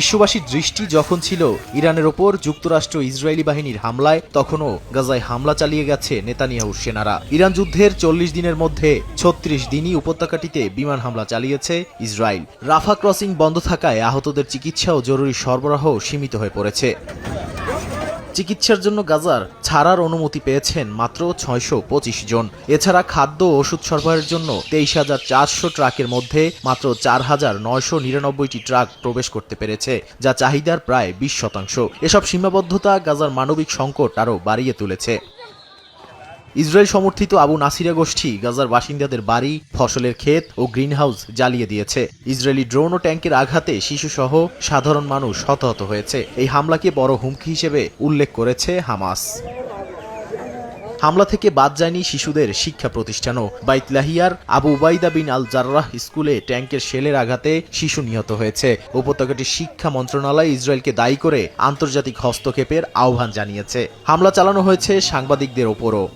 বিশ্ববাসীর দৃষ্টি যখন ছিল ইরানের ওপর যুক্তরাষ্ট্র ইসরায়েলি বাহিনীর হামলায়, তখনও গাজায় হামলা চালিয়ে গেছে নেতানিয়াহুর সেনারা। ইরান যুদ্ধের ৪০ দিনের মধ্যে ৩৬ দিনই উপত্যকাটিতে বিমান হামলা চালিয়েছে ইসরায়েল। রাফা ক্রসিং বন্ধ থাকায় আহতদের চিকিৎসা ও জরুরি সরবরাহ সীমিত হয়ে পড়েছে। চিকিৎসার জন্য গাজার ছাড়ার অনুমতি পেয়েছেন মাত্র ৬২৫ জন। এছাড়া খাদ্য ও ওষুধ সরবরাহের জন্য ২৩,৪০০ ট্রাকের মধ্যে মাত্র ৪,৯৯৯টি ট্রাক প্রবেশ করতে পেরেছে, যা চাহিদার প্রায় ২০%। এসব সীমাবদ্ধতা গাজার মানবিক সংকট আরও বাড়িয়ে তুলেছে। ইসরায়েল সমর্থিত আবু নাসিরা গোষ্ঠী গাজার বাসিন্দাদের বাড়ি, ফসলের ক্ষেত ও গ্রিনহাউস জ্বালিয়ে দিয়েছে। ইসরায়েলি ড্রোন ও ট্যাঙ্কের আঘাতে শিশুসহ সাধারণ মানুষ হতাহত হয়েছে। এই হামলাকে বড় হুমকি হিসেবে উল্লেখ করেছে হামাস। হামলা থেকে বাদ যায়নি শিশুদের শিক্ষা প্রতিষ্ঠানও। বাইত লাহিয়ার আবু উবাইদা বিন আল জাররাহ স্কুলে ট্যাঙ্কের শেলের আঘাতে শিশু নিহত হয়েছে। উপত্যকাটির শিক্ষা মন্ত্রণালয় ইসরায়েলকে দায়ী করে আন্তর্জাতিক হস্তক্ষেপের আহ্বান জানিয়েছে। হামলা চালানো হয়েছে সাংবাদিকদের ওপরও।